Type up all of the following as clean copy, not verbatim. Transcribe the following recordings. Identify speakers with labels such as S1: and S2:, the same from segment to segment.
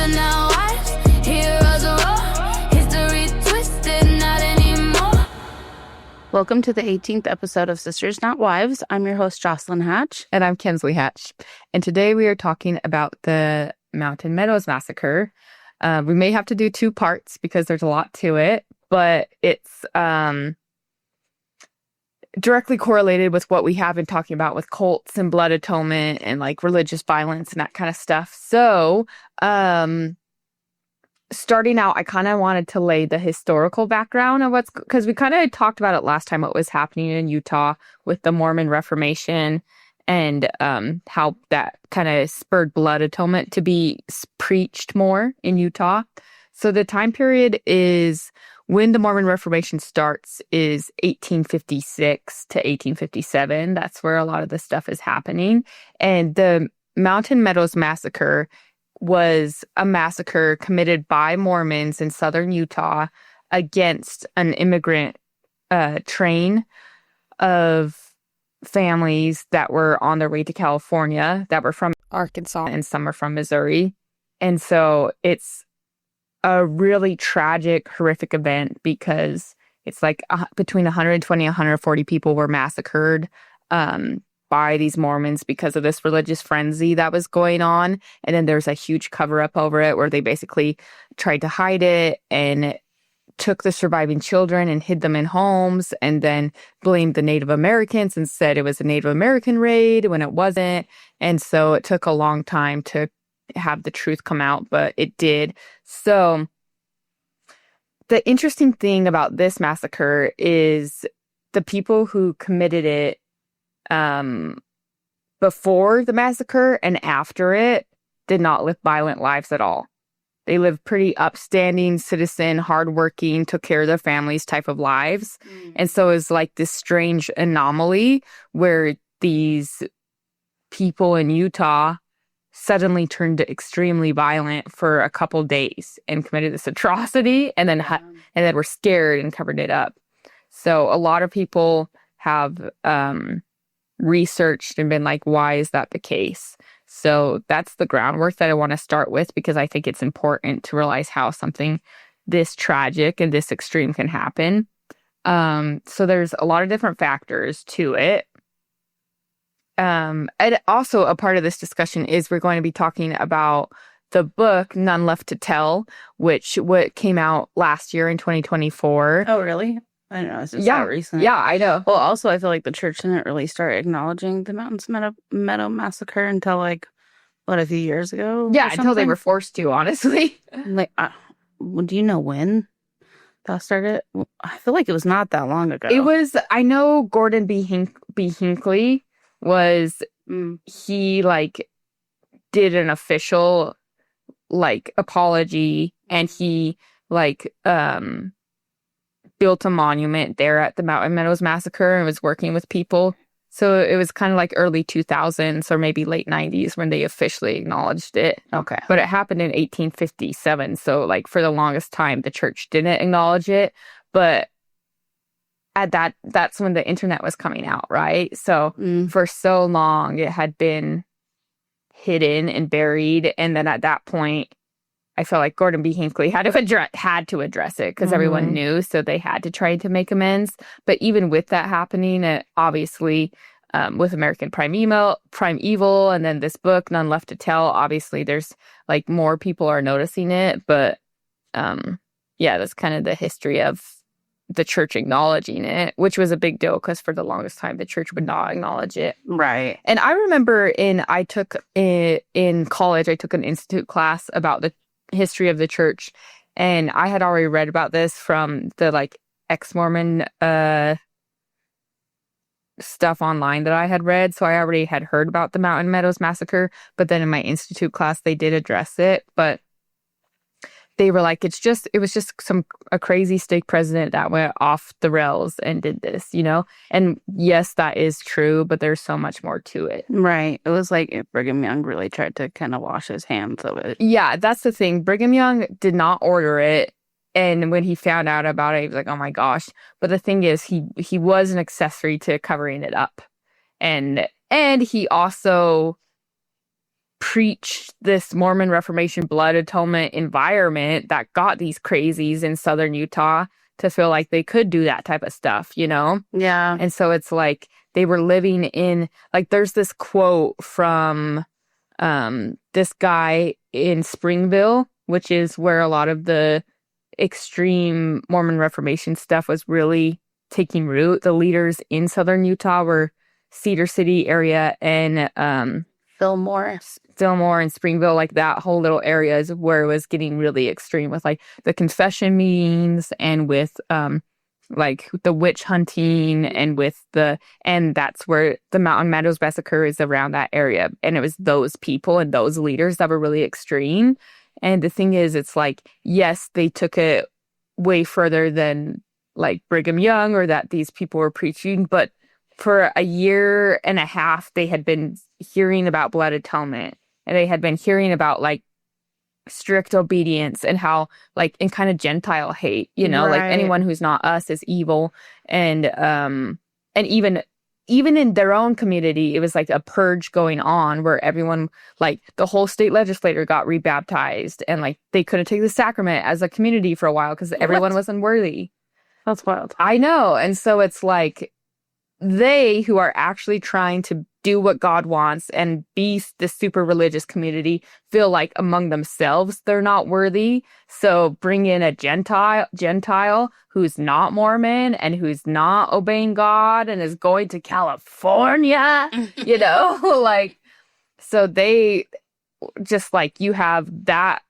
S1: are now wives, heroes of war, history twisted, not anymore.
S2: Welcome to the 18th episode of Sisters Not Wives. I'm your host, Jocelyn Hatch.
S3: And I'm Kinsley Hatch. And today we are talking about the Mountain Meadows massacre. We may have to do two parts because there's a lot to it, but it's directly correlated with what we have been talking about with cults and blood atonement and like religious violence and that kind of stuff. So, starting out, I kind of wanted to lay the historical background of because we kind of talked about it last time, what was happening in Utah with the Mormon Reformation and how that kind of spurred blood atonement to be preached more in Utah. So the time period is when the Mormon Reformation starts is 1856 to 1857. That's where a lot of the stuff is happening. And the Mountain Meadows massacre was a massacre committed by Mormons in southern Utah against an immigrant train of families that were on their way to California that were from Arkansas and some are from Missouri. And so it's a really tragic, horrific event because it's like between 120 and 140 people were massacred by these Mormons because of this religious frenzy that was going on. And then there's a huge cover-up over it where they basically tried to hide it and took the surviving children and hid them in homes and then blamed the Native Americans and said it was a Native American raid when it wasn't. And so it took a long time to have the truth come out, but it did. So the interesting thing about this massacre is the people who committed it before the massacre and after it did not live violent lives at all. They lived pretty upstanding, citizen, hardworking, took care of their families type of lives. And so it's like this strange anomaly where these people in Utah suddenly turned extremely violent for a couple days and committed this atrocity and then were scared and covered it up. So a lot of people have researched and been like, why is that the case? So that's the groundwork that I want to start with because I think it's important to realize how something this tragic and this extreme can happen. So there's a lot of different factors to it. And also a part of this discussion is we're going to be talking about the book None Left to Tell, which came out last year in 2024.
S2: Oh, really? I know. It's just that recent.
S3: Yeah, I know.
S2: Well, also, I feel like the church didn't really start acknowledging the Meadow massacre until, like, a few years ago?
S3: Yeah, until they were forced to, honestly.
S2: Like, do you know when that started? I feel like it was not that long ago.
S3: It was, I know Gordon B. Hinckley was, he, like, did an official, like, apology, and he, like, built a monument there at the Mountain Meadows massacre and was working with people. So it was kind of like early 2000s or maybe late 90s when they officially acknowledged it.
S2: Okay.
S3: But it happened in 1857. So like for the longest time, the church didn't acknowledge it. But at that's when the internet was coming out, right? So for so long, it had been hidden and buried. And then at that point, I feel like Gordon B. Hinckley had to address it because everyone knew, so they had to try to make amends. But even with that happening, obviously, with American Primeval, and then this book, None Left to Tell, obviously there's like more people are noticing it. But yeah, that's kind of the history of the church acknowledging it, which was a big deal because for the longest time, the church would not acknowledge it.
S2: Right.
S3: And I remember in college, I took an institute class about the history of the church, and I had already read about this from the like ex-Mormon stuff online that I had read, so I already had heard about the Mountain Meadows massacre. But then in my institute class they did address it, but they were like, it was just a crazy stake president that went off the rails and did this, you know? And yes, that is true, but there's so much more to it.
S2: Right. It was like if Brigham Young really tried to kind of wash his hands of it.
S3: Yeah, that's the thing. Brigham Young did not order it. And when he found out about it, he was like, oh my gosh. But the thing is, he was an accessory to covering it up. And he also preached this Mormon Reformation blood atonement environment that got these crazies in southern Utah to feel like they could do that type of stuff, you know?
S2: Yeah.
S3: And so it's like they were living in, like, there's this quote from this guy in Springville, which is where a lot of the extreme Mormon Reformation stuff was really taking root. The leaders in southern Utah were Cedar City area and
S2: Fillmore
S3: and Springville, like that whole little area is where it was getting really extreme with like the confession meetings and with like the witch hunting and that's where the Mountain Meadows massacre is, around that area. And it was those people and those leaders that were really extreme. And the thing is, it's like, yes, they took it way further than like Brigham Young or that these people were preaching, but for a year and a half, they had been hearing about blood atonement, and they had been hearing about like strict obedience and how like, and kind of Gentile hate, you know, like anyone who's not us is evil. And even in their own community, it was like a purge going on where everyone, like the whole state legislature got rebaptized, and like they couldn't take the sacrament as a community for a while because everyone was unworthy.
S2: That's wild.
S3: I know. And so it's like they who are actually trying to do what God wants and be this super religious community feel like among themselves they're not worthy. So bring in a Gentile who's not Mormon and who's not obeying God and is going to California, you know, like, so they just like, you have that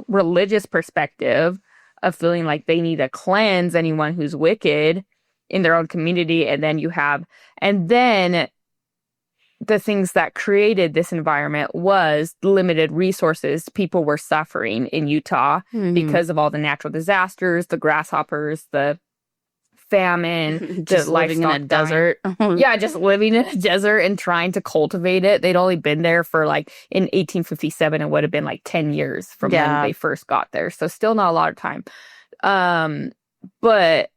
S3: religious perspective of feeling like they need to cleanse anyone who's wicked in their own community. And then the things that created this environment was limited resources. People were suffering in Utah because of all the natural disasters, the grasshoppers, the famine,
S2: just
S3: the
S2: living in a desert.
S3: Yeah, just living in a desert and trying to cultivate it. They'd only been there for like, in 1857, it would have been like 10 years from when they first got there. So still not a lot of time. But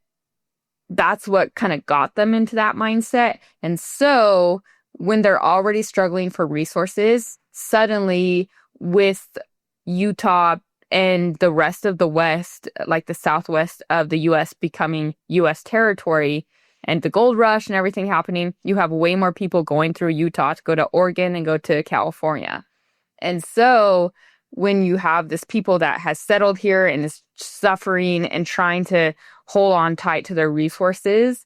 S3: that's what kind of got them into that mindset. And so when they're already struggling for resources, suddenly with Utah and the rest of the West, like the Southwest of the U.S. becoming U.S. territory and the gold rush and everything happening, you have way more people going through Utah to go to Oregon and go to California. And so when you have this people that has settled here and is suffering and trying to hold on tight to their resources,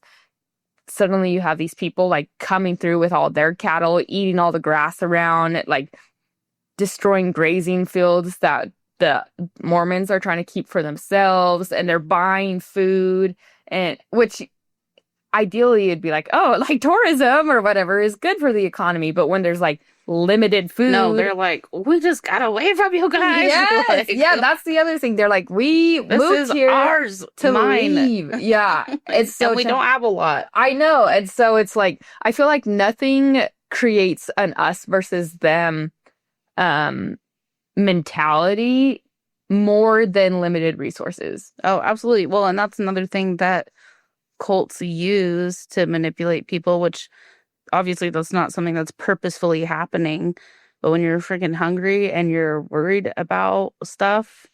S3: suddenly you have these people like coming through with all their cattle, eating all the grass around, like destroying grazing fields that the Mormons are trying to keep for themselves, and they're buying food, and which ideally it'd be like, oh, like tourism or whatever is good for the economy. But when there's like limited food,
S2: no, they're like, we just got away from you guys.
S3: Yes, like, yeah, that's the other thing. They're like, we moved here
S2: ours
S3: to
S2: mine.
S3: Leave. Yeah, it's so
S2: and we don't have a lot.
S3: I know, and so it's like, I feel like nothing creates an us versus them mentality more than limited resources.
S2: Oh, absolutely. Well, and that's another thing that cults use to manipulate people, which obviously that's not something that's purposefully happening. But when you're freaking hungry and you're worried about stuff,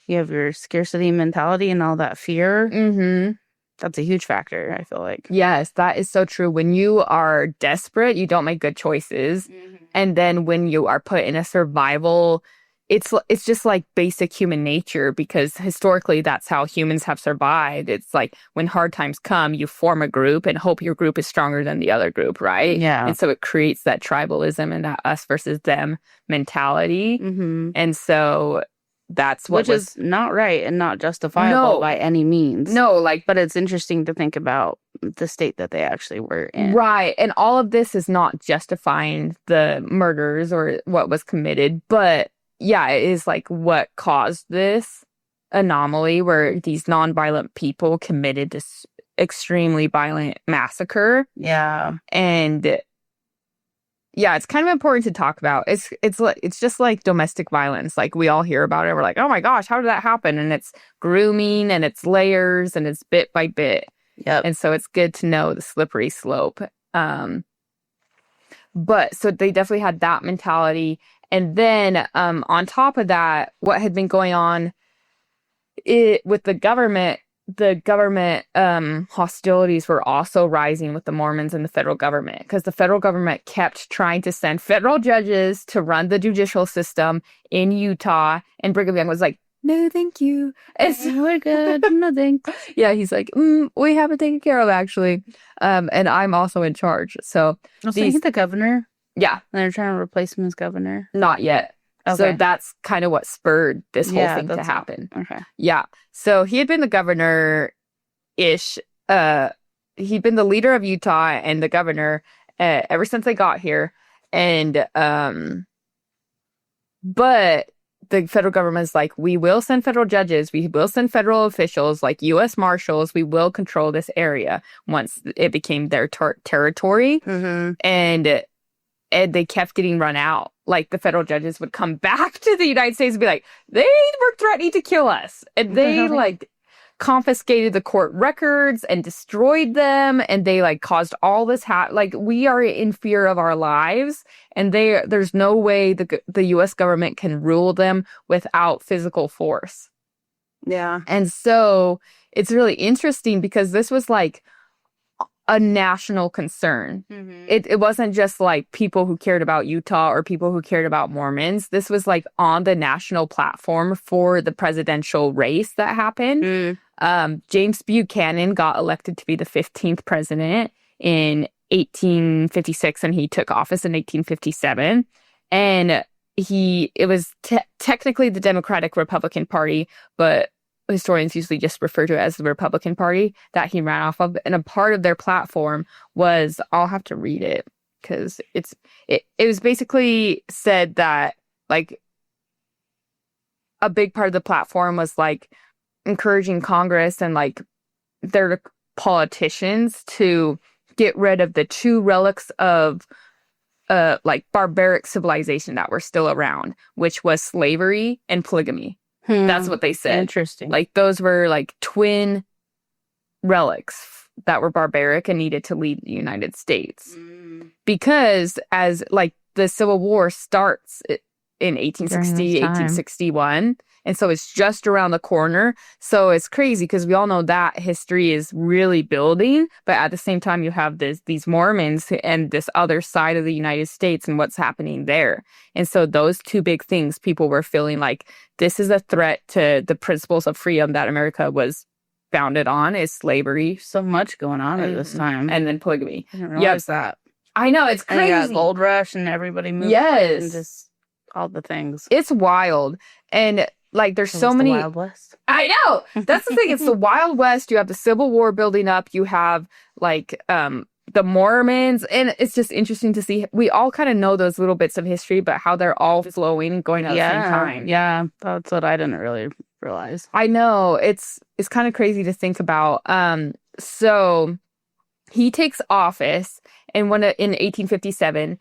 S2: you have your scarcity mentality and all that fear.
S3: Mm-hmm.
S2: That's a huge factor, I feel like.
S3: Yes, that is so true. When you are desperate, you don't make good choices. Mm-hmm. And then when you are put in a survival, it's just like basic human nature, because historically that's how humans have survived. It's like when hard times come, you form a group and hope your group is stronger than the other group, right?
S2: Yeah.
S3: And so it creates that tribalism and that us versus them mentality.
S2: Mm-hmm.
S3: And so that's what
S2: is not right and not justifiable by any means.
S3: No, like,
S2: but it's interesting to think about the state that they actually were in.
S3: Right. And all of this is not justifying the murders or what was committed, but yeah, it is like what caused this anomaly where these nonviolent people committed this extremely violent massacre.
S2: Yeah.
S3: And yeah, it's kind of important to talk about. It's just like domestic violence. Like we all hear about it. We're like, oh my gosh, how did that happen? And it's grooming and it's layers and it's bit by bit.
S2: Yep.
S3: And so it's good to know the slippery slope. But so they definitely had that mentality. And then on top of that, what had been going on with the government hostilities were also rising with the Mormons and the federal government, because the federal government kept trying to send federal judges to run the judicial system in Utah. And Brigham Young was like, no, thank you. And so,
S2: We're good. No thanks.
S3: yeah, he's like, we have it taken care of, actually. And I'm also in charge. So,
S2: So he's the governor,
S3: yeah,
S2: and they're trying to replace him as governor.
S3: not yet. So
S2: Okay.
S3: that's kind of what spurred this whole thing to
S2: that's-
S3: happen.
S2: Okay.
S3: Yeah. So he had been the governor-ish. He'd been the leader of Utah and the governor ever since they got here. And but the federal government's like, we will send federal judges, we will send federal officials like U.S. Marshals, we will control this area once it became their territory.
S2: Mm-hmm.
S3: And they kept getting run out. Like, the federal judges would come back to the United States and be like, they were threatening to kill us. And they, like, confiscated the court records and destroyed them. And they, like, caused all this like, we are in fear of our lives. And there's no way the U.S. government can rule them without physical force.
S2: Yeah.
S3: And so it's really interesting because this was, like, a national concern.
S2: Mm-hmm.
S3: It wasn't just like people who cared about Utah or people who cared about Mormons. This was like on the national platform for the presidential race that happened. James Buchanan got elected to be the 15th president in 1856, and he took office in 1857. And it was technically the Democratic Republican Party, but historians usually just refer to it as the Republican Party that he ran off of. And a part of their platform was, I'll have to read it because it was basically said that, like, a big part of the platform was like encouraging Congress and like their politicians to get rid of the two relics of like barbaric civilization that were still around, which was slavery and polygamy. That's what they said.
S2: Interesting.
S3: Like, those were like twin relics that were barbaric and needed to leave the United States. Because as like the Civil War starts in 1860, 1861. And so it's just around the corner. So it's crazy because we all know that history is really building. But at the same time, you have these Mormons and this other side of the United States and what's happening there. And so those two big things, people were feeling like this is a threat to the principles of freedom that America was founded on, is slavery.
S2: So much going on at this time.
S3: And then polygamy.
S2: I didn't realize that.
S3: I know, it's
S2: And
S3: crazy.
S2: you got gold rush and everybody moved.
S3: Yes.
S2: And just all the things.
S3: It's wild. And like, there's so many.
S2: The Wild West.
S3: I know. That's the thing. It's the Wild West. You have the Civil War building up. You have like the Mormons. And it's just interesting to see. We all kind of know those little bits of history, but how they're all flowing and going at the same time.
S2: Yeah. That's what I didn't really realize.
S3: I know. It's kind of crazy to think about. So he takes office in 1857,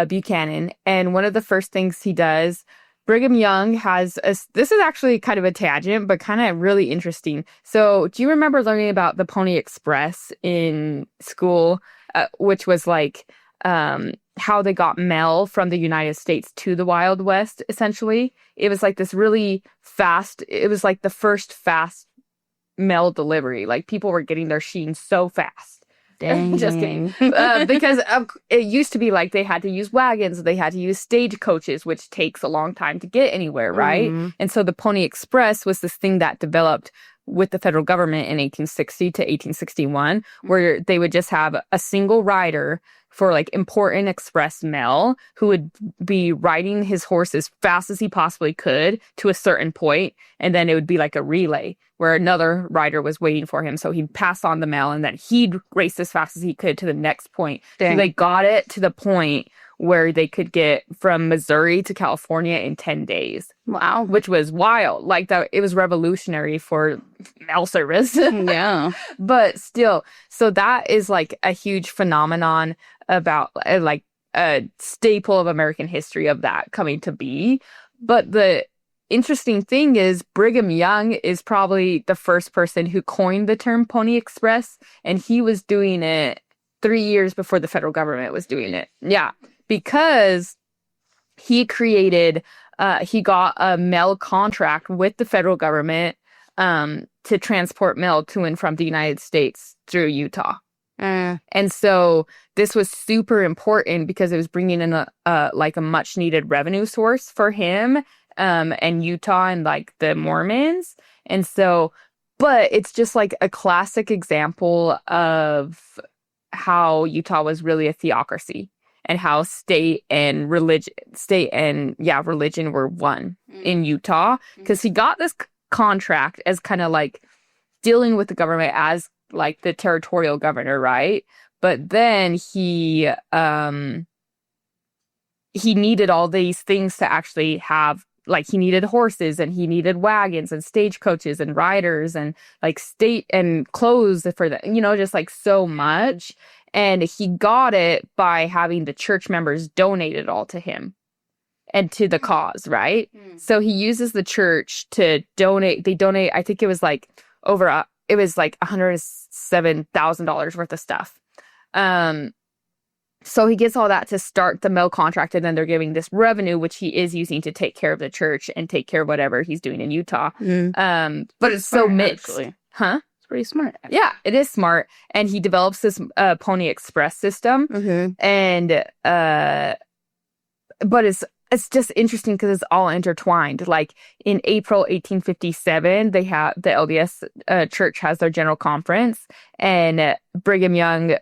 S3: Buchanan. And one of the first things he does, Brigham Young has this is actually kind of a tangent, but kind of really interesting. So do you remember learning about the Pony Express in school, which was like how they got mail from the United States to the Wild West, essentially? It was like this really fast, it was like the first fast mail delivery. Like, people were getting their Sheen so fast.
S2: Dang.
S3: Just kidding. Because it used to be like they had to use wagons, they had to use stagecoaches, which takes a long time to get anywhere, right?
S2: Mm-hmm.
S3: And so the Pony Express was this thing that developed with the federal government in 1860 to 1861, where they would just have a single rider for like important express mail who would be riding his horse as fast as he possibly could to a certain point, and then it would be like a relay where another rider was waiting for him, so he'd pass on the mail and then he'd race as fast as he could to the next point.
S2: Dang.
S3: So they got it to the point where they could get from Missouri to California in 10 days.
S2: Wow.
S3: Which was wild. Like, that, it was revolutionary for mail service.
S2: Yeah.
S3: But still, so that is like a huge phenomenon about like a staple of American history of that coming to be. But the interesting thing is Brigham Young is probably the first person who coined the term Pony Express, and he was doing it 3 years before the federal government was doing it. Yeah, because he created, he got a mail contract with the federal government to transport mail to and from the United States through Utah. And so this was super important because it was bringing in a much needed revenue source for him and Utah and like the Mormons. And so, but it's just like a classic example of how Utah was really a theocracy and how state and religion were one in Utah, because he got this contract as kind of like dealing with the government as like the territorial governor, right? But then he needed all these things to actually have, like he needed horses and he needed wagons and stagecoaches and riders and like state and clothes for the, just like so much. And he got it by having the church members donate it all to him and to the cause, right? So he uses the church to donate. They donate, I think it was like it was like $107,000 worth of stuff. So he gets all that to start the mail contract, and then they're giving this revenue, which he is using to take care of the church and take care of whatever he's doing in Utah. But it's so mixed. Actually. Huh?
S2: It's pretty smart. Actually.
S3: Yeah, it is smart. And he develops this Pony Express system. And, but it's just interesting because it's all intertwined. Like in April 1857, they have the LDS church has their general conference, and Brigham Young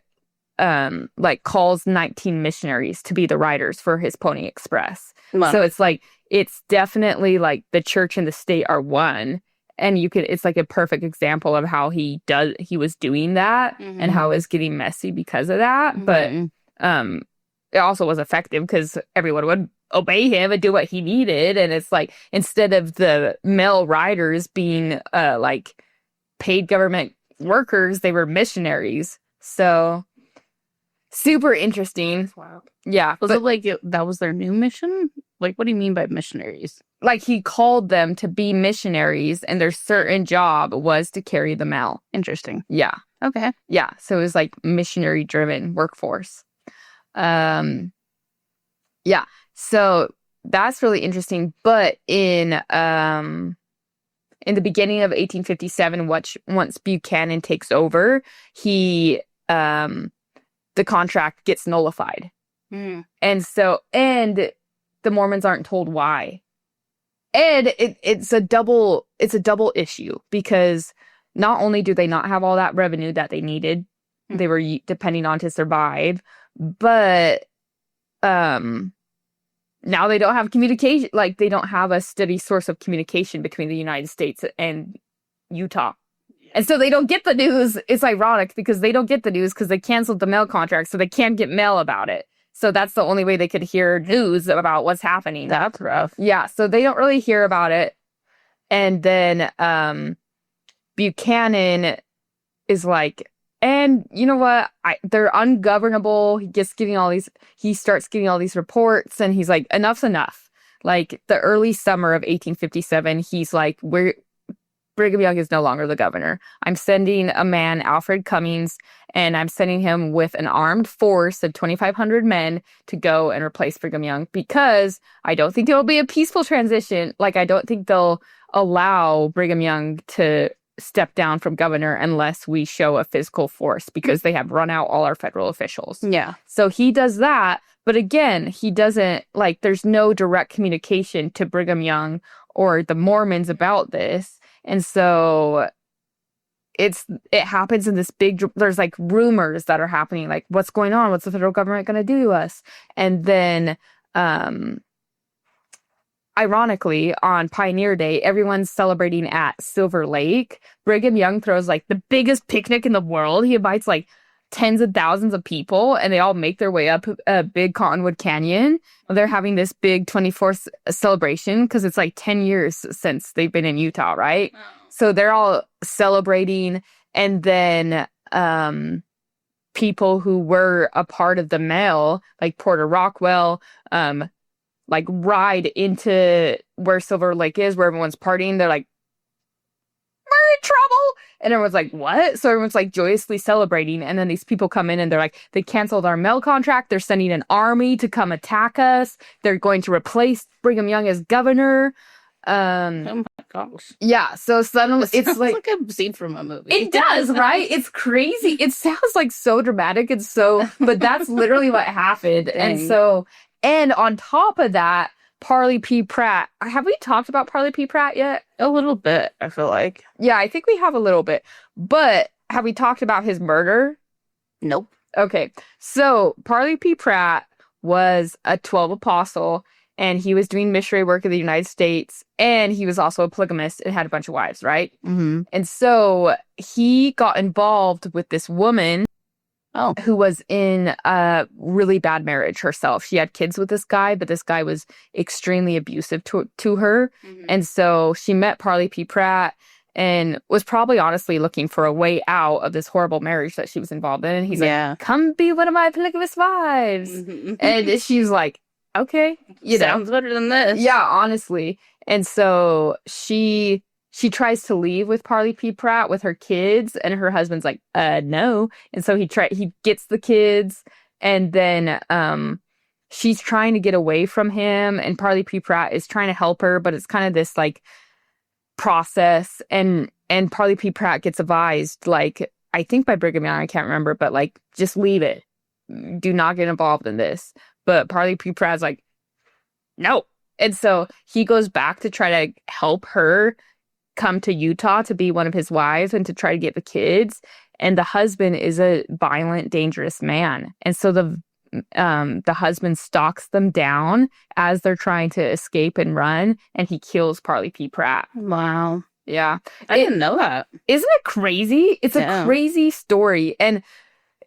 S3: calls 19 missionaries to be the riders for his Pony Express. Wow. So it's like, it's definitely like the church and the state are one. And it's like a perfect example of how he was doing that and how it's getting messy because of that. But it also was effective because everyone would obey him and do what he needed. And it's like, instead of the male riders being like paid government workers, they were missionaries. So super interesting.
S2: Wow.
S3: Yeah.
S2: Was it like that was their new mission? Like, what do you mean by missionaries?
S3: Like he called them to be missionaries, and their certain job was to carry the mail.
S2: Interesting.
S3: Yeah.
S2: Okay.
S3: Yeah. So it was like missionary driven workforce. Yeah. So that's really interesting. But in the beginning of 1857, once Buchanan takes over, the contract gets nullified. And the Mormons aren't told why. And it's a double issue, because not only do they not have all that revenue that they needed, they were depending on to survive, but now they don't have communication, like they don't have a steady source of communication between the United States and Utah. And so they don't get the news. It's ironic because they don't get the news because they canceled the mail contract, so they can't get mail about it. So that's the only way they could hear news about what's happening.
S2: That's rough.
S3: Yeah, so they don't really hear about it. And then Buchanan is like, and you know what? They're ungovernable. He starts getting all these reports, and he's like, enough's enough. Like the early summer of 1857, he's like, Brigham Young is no longer the governor. I'm sending a man, Alfred Cummings, and I'm sending him with an armed force of 2,500 men to go and replace Brigham Young, because I don't think there will be a peaceful transition. Like, I don't think they'll allow Brigham Young to step down from governor unless we show a physical force, because they have run out all our federal officials.
S2: Yeah.
S3: So he does that. But again, he doesn't, like, there's no direct communication to Brigham Young or the Mormons about this. And so it happens in this there's like rumors that are happening, like, what's going on? What's the federal government going to do to us? And then, ironically, on Pioneer Day, everyone's celebrating at Silver Lake. Brigham Young throws like the biggest picnic in the world. He invites like tens of thousands of people, and they all make their way up a big Cottonwood Canyon. They're having this big 24th celebration because it's like 10 years since they've been in Utah, right? Oh. So they're all celebrating, and then people who were a part of the mail, like Porter Rockwell, like ride into where Silver Lake is, where everyone's partying. They're like, we're in trouble. And everyone's like, what? So everyone's like joyously celebrating. And then these people come in and they're like, they canceled our mail contract. They're sending an army to come attack us. They're going to replace Brigham Young as governor.
S2: Oh my gosh.
S3: Yeah. So suddenly
S2: It
S3: it's
S2: sounds
S3: like,
S2: like a scene from a movie.
S3: it does, right? It's crazy. It sounds like so dramatic and so, but that's literally what happened. And
S2: Dang.
S3: so, and on top of that, Parley P. Pratt. Have we talked about Parley P. Pratt yet?
S2: A little bit, I feel like.
S3: Yeah, I think we have a little bit. But have we talked about his murder?
S2: Nope.
S3: Okay. So Parley P. Pratt was a 12 apostle, and he was doing missionary work in the United States, and he was also a polygamist and had a bunch of wives, right?
S2: Mm-hmm.
S3: And so he got involved with this woman who was in a really bad marriage herself. She had kids with this guy, but this guy was extremely abusive to her.
S2: Mm-hmm.
S3: And so she met Parley P. Pratt and was probably honestly looking for a way out of this horrible marriage that she was involved in. And he's like, come be one of my polygamous wives.
S2: Mm-hmm.
S3: And she's like, okay.
S2: Sounds better than this.
S3: Yeah, honestly. And so she tries to leave with Parley P. Pratt with her kids, and her husband's like, no. And so he gets the kids, and then she's trying to get away from him, and Parley P. Pratt is trying to help her, but it's kind of this like process, and Parley P. Pratt gets advised, like, I think by Brigham Young, I can't remember, but like, just leave it. Do not get involved in this. But Parley P. Pratt's like, no. And so he goes back to try to help her come to Utah to be one of his wives and to try to get the kids. And the husband is a violent, dangerous man. And so the husband stalks them down as they're trying to escape and run, and he kills Parley P. Pratt.
S2: Wow.
S3: Yeah.
S2: I didn't know that.
S3: Isn't it crazy? It's a crazy story. And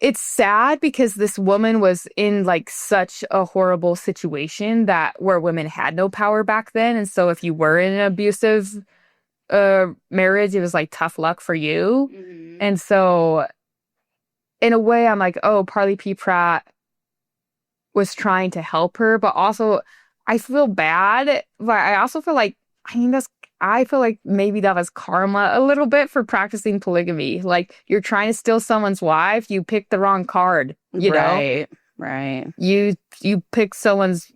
S3: it's sad because this woman was in like such a horrible situation where women had no power back then. And so if you were in an abusive marriage, it was like tough luck for you. Mm-hmm. And so in a way, I'm like, oh, Parley P. Pratt was trying to help her, but also I feel bad. But I also feel like, I feel like maybe that was karma a little bit for practicing polygamy. Like, you're trying to steal someone's wife, you picked the wrong card, you know?
S2: Right.
S3: You pick someone's,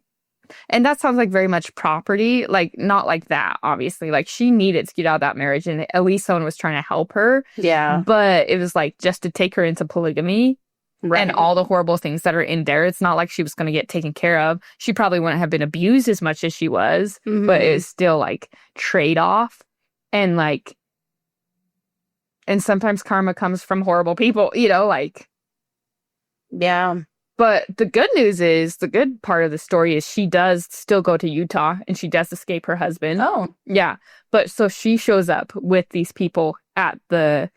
S3: and that sounds like very much property, like not like that, obviously. Like, she needed to get out of that marriage, and at least someone was trying to help her. Yeah. But it was like just to take her into polygamy. Right. And all the horrible things that are in there. It's not like she was going to get taken care of. She probably wouldn't have been abused as much as she was, but it was still like trade-off. And like, and sometimes karma comes from horrible people, you know, like. Yeah. But the good news is, the good part of the story is she does still go to Utah and she does escape her husband. Oh. Yeah. But so she shows up with these people at the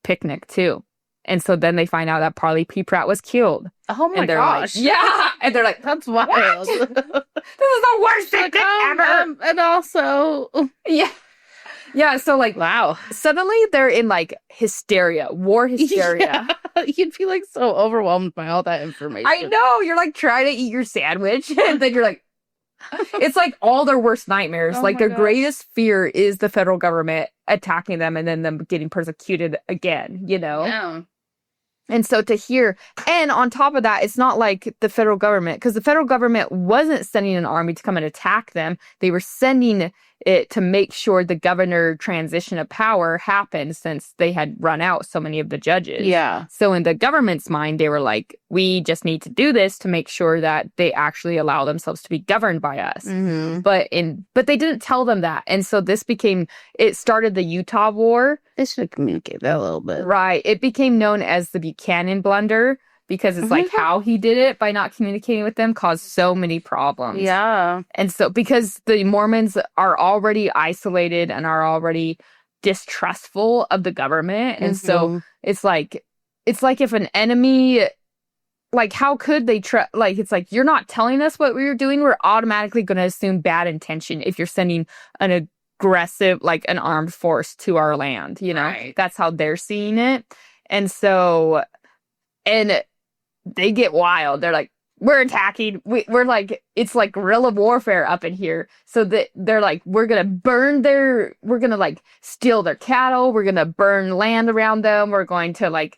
S3: picnic too. And so then they find out that Parley P. Pratt was killed. Oh my gosh. Like, yeah. And they're like, that's wild. This is the worst thing ever.
S2: And also.
S3: Yeah. Yeah. So like, wow. Suddenly they're in like hysteria, war hysteria.
S2: Yeah. You'd be like so overwhelmed by all that information.
S3: I know. You're like trying to eat your sandwich. And then you're like, it's like all their worst nightmares. Like their greatest fear is the federal government attacking them and then them getting persecuted again, you know? Yeah. And so to hear, and on top of that, it's not like the federal government, because the federal government wasn't sending an army to come and attack them. They were sending it to make sure the governor transition of power happened, since they had run out so many of the judges. Yeah. So in the government's mind, they were like, we just need to do this to make sure that they actually allow themselves to be governed by us. Mm-hmm. But they didn't tell them that. And so it started the Utah War.
S2: They should communicate that a little bit.
S3: Right. It became known as the Buchanan blunder, because it's like how he did it by not communicating with them caused so many problems. Yeah. And so because the Mormons are already isolated and are already distrustful of the government. And so it's like if an enemy, like, how could they like, it's like, you're not telling us what we're doing. We're automatically going to assume bad intention if you're sending an aggressive, like an armed force to our land, you know? Right. That's how they're seeing it. And so, and they get wild. They're like, we're attacking. We're like, it's like guerrilla warfare up in here. So that they're like, we're gonna like steal their cattle. We're gonna burn land around them. We're going to like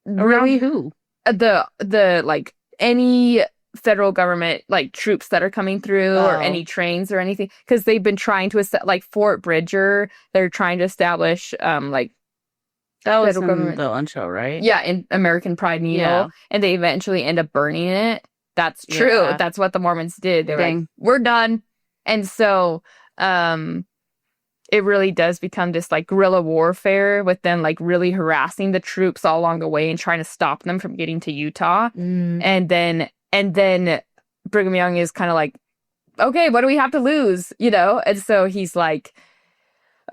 S2: Around who?
S3: The like any federal government like troops that are coming through or
S2: Oh.
S3: any trains or anything, because they've been trying to like Fort Bridger. They're trying to establish like
S2: That was
S3: federal
S2: in
S3: government.
S2: the one show, right?
S3: Yeah, in American Pride Needle,
S2: Yeah.
S3: and they eventually end up burning it. That's true.
S2: Yeah.
S3: That's what the Mormons did. They were like,
S2: Dang.
S3: we're done. And so it really does become this like guerrilla warfare with them like really harassing the troops all along the way and trying to stop them from getting to Utah. And then Brigham Young is kind of like, okay, what do we have to lose? You know? And so he's like,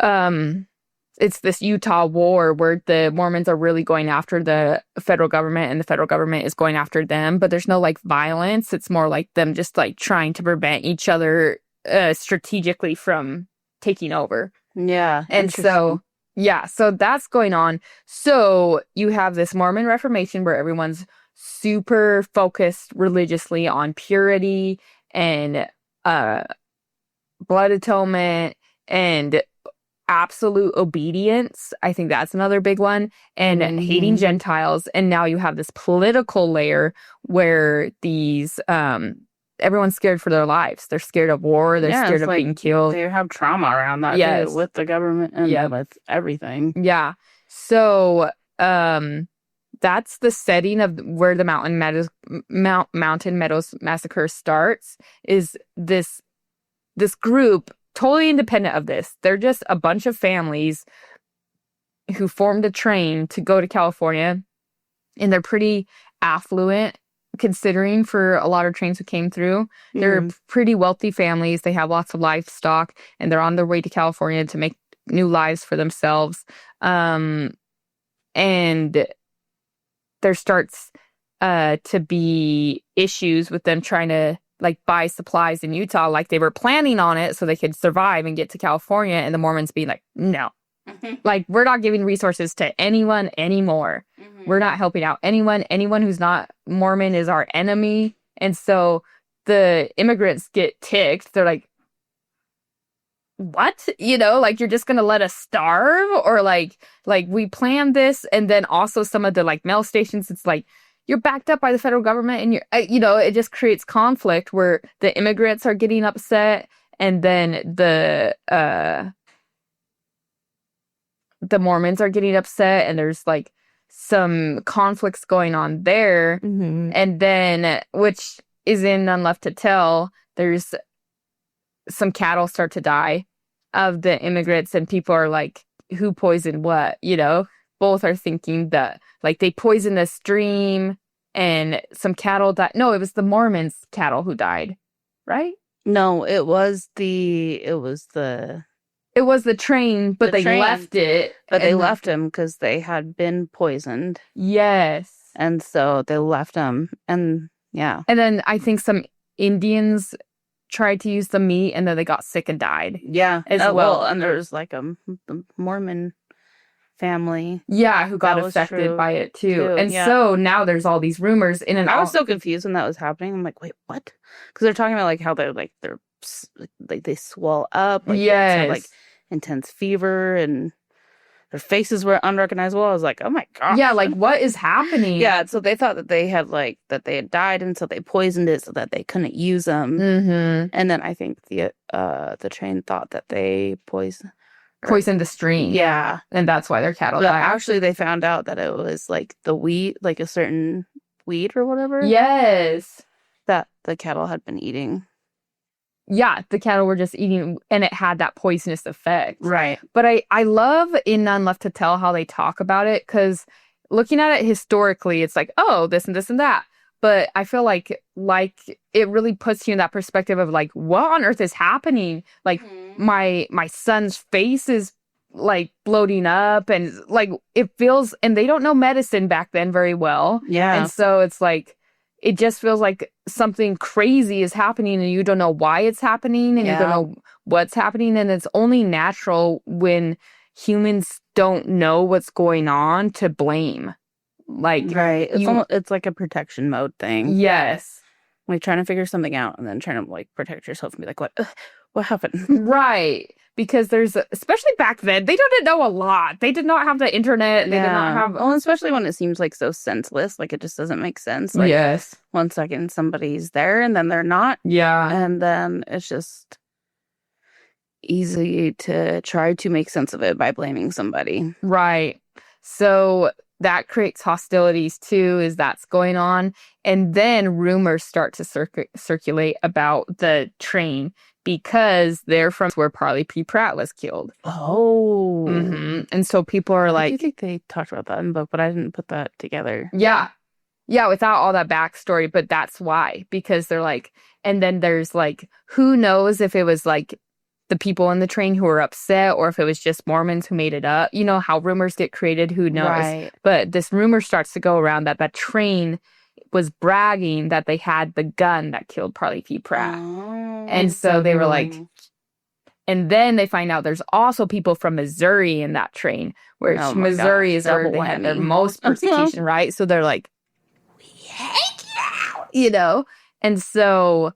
S3: it's this Utah war where the Mormons are really going after the federal government and the federal government is going after them, but there's no like violence. It's more like them just like trying to prevent each other strategically from taking over.
S2: Yeah.
S3: And so, yeah, so that's going on. So you have this Mormon Reformation where everyone's super focused religiously on purity and blood atonement and absolute obedience. I think that's another big one. And hating Gentiles. And now you have this political layer where these everyone's scared for their lives. They're scared of war. They're scared of
S2: like
S3: being killed.
S2: They have trauma around that
S3: Yes.
S2: too, with the government and with everything.
S3: Yeah. So that's the setting of where the Mountain Meadows massacre starts. Is this group totally independent of this? They're just a bunch of families who formed a train to go to California, and they're pretty affluent considering for a lot of trains who came through. They're pretty wealthy families. They have lots of livestock, and they're on their way to California to make new lives for themselves. And there starts to be issues with them trying to like buy supplies in Utah, like they were planning on it so they could survive and get to California, and the Mormons being like, no, like we're not giving resources to anyone anymore. We're not helping out anyone. Anyone who's not Mormon is our enemy. And so the immigrants get ticked. They're like, what? You know, like, you're just gonna let us starve? Or like we planned this. And then also some of the like mail stations, it's like, you're backed up by the federal government, and you're, you know, it just creates conflict where the immigrants are getting upset, and then the Mormons are getting upset, and there's like some conflicts going on there. And then, which is in None Left to Tell, there's some cattle start to die of the immigrants, and people are like, who poisoned what? You know, both are thinking that like they poisoned a stream and some cattle died. No, it was the Mormons' cattle who died, right?
S2: No, it was the
S3: train, but they
S2: train.
S3: left it.
S2: But they
S3: and-
S2: left him because they had been poisoned.
S3: Yes.
S2: And so they left him. And yeah.
S3: And then I think some Indians tried to use the meat, and then they got sick and died.
S2: Yeah.
S3: As well.
S2: And there's like the Mormon family.
S3: Yeah, who got
S2: That was
S3: affected
S2: true,
S3: by it too. And
S2: yeah.
S3: so now there's all these rumors in and
S2: I
S3: out.
S2: was so confused when that was happening. I'm like, wait, what? Because they're talking about like how they're like they swell up. Like, they
S3: Yes.
S2: have like intense fever, and their faces were unrecognizable. I was like, oh my god.
S3: Yeah, like what is happening?
S2: Yeah, so they thought that they had died, and so they poisoned it so that they couldn't use them. And then I think the train thought that they poisoned
S3: the stream.
S2: Yeah,
S3: And that's why their cattle
S2: but
S3: died.
S2: actually they found out that it was like the wheat, like a certain wheat or whatever.
S3: Yes.
S2: That the cattle had been eating.
S3: Yeah, the cattle were just eating, and it had that poisonous effect.
S2: Right.
S3: But I love in None Left to Tell how they talk about it, because looking at it historically, it's like, oh, this and this and that. But I feel like it really puts you in that perspective of like, what on earth is happening? Like my son's face is like bloating up, and like it feels, and they don't know medicine back then very well.
S2: Yeah.
S3: And so it's like, it just feels like something crazy is happening, and you don't know why it's happening, and you don't know what's happening. And it's only natural when humans don't know what's going on to blame. Like,
S2: Right. It's like a protection mode thing.
S3: yes.
S2: Like trying to figure something out and then trying to like protect yourself and be like, what happened?
S3: Right. Because especially back then, they didn't know a lot. They did not have the internet. They did not have.
S2: Well, especially when it seems like so senseless. Like it just doesn't make sense. Like
S3: Yes.
S2: 1 second somebody's there and then they're not.
S3: Yeah.
S2: And then it's just easy to try to make sense of it by blaming somebody.
S3: Right. So that creates hostilities too, is that's going on. And then rumors start to circulate about the train because they're from where Parley P. Pratt was killed.
S2: Oh.
S3: Mm-hmm. And so people are like...
S2: I do think they talked about that in the book, but I didn't put that together.
S3: Yeah. Yeah, without all that backstory, but that's why. Because they're like... And then there's like, who knows if it was like the people in the train who were upset or if it was just Mormons who made it up. You know how rumors get created, who knows? Right. But this rumor starts to go around that train was bragging that they had the gun that killed Parley P. Pratt.
S2: Oh,
S3: and so they were like... And then they find out there's also people from Missouri in that train, where Missouri is where they had their most persecution, right? So they're like, we hate you! You know? And so...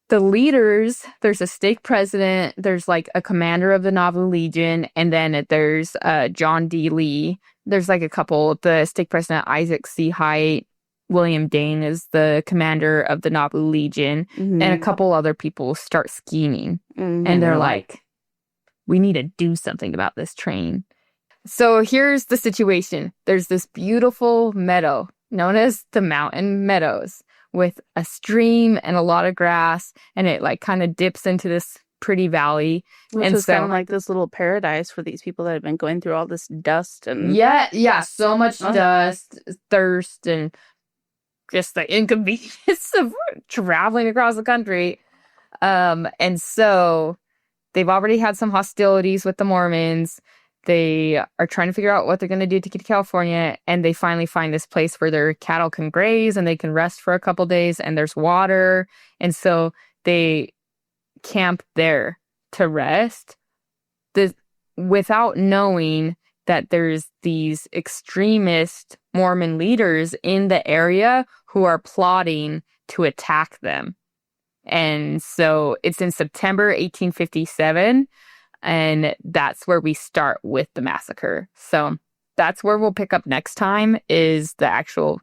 S3: The leaders, there's a stake president, there's like a commander of the Nauvoo Legion, and then there's John D. Lee. There's like a couple, the stake president, Isaac C. Hite, William Dane is the commander of the Nauvoo Legion, and a couple other people start scheming. And they're like, we need to do something about this train. So here's the situation. There's this beautiful meadow known as the Mountain Meadows, with a stream and a lot of grass, and it like kind of dips into this pretty valley.
S2: Which is kind of like this little paradise for these people that have been going through all this dust and
S3: so much dust, thirst, and just the inconvenience of traveling across the country. And so they've already had some hostilities with the Mormons. They are trying to figure out what they're going to do to get to California, and they finally find this place where their cattle can graze and they can rest for a couple days, and there's water. And so they camp there to rest without knowing that there's these extremist Mormon leaders in the area who are plotting to attack them. And so it's in September 1857. And that's where we start with the massacre. So that's where we'll pick up next time, is the actual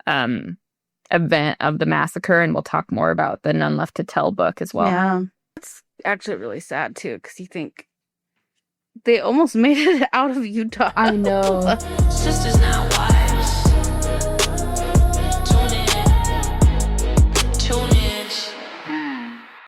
S3: event of the massacre. And we'll talk more about the None Left to Tell book as well.
S2: Yeah. It's actually really sad, too, because you think they almost made it out of Utah.
S3: I know.
S1: Sisters not wild.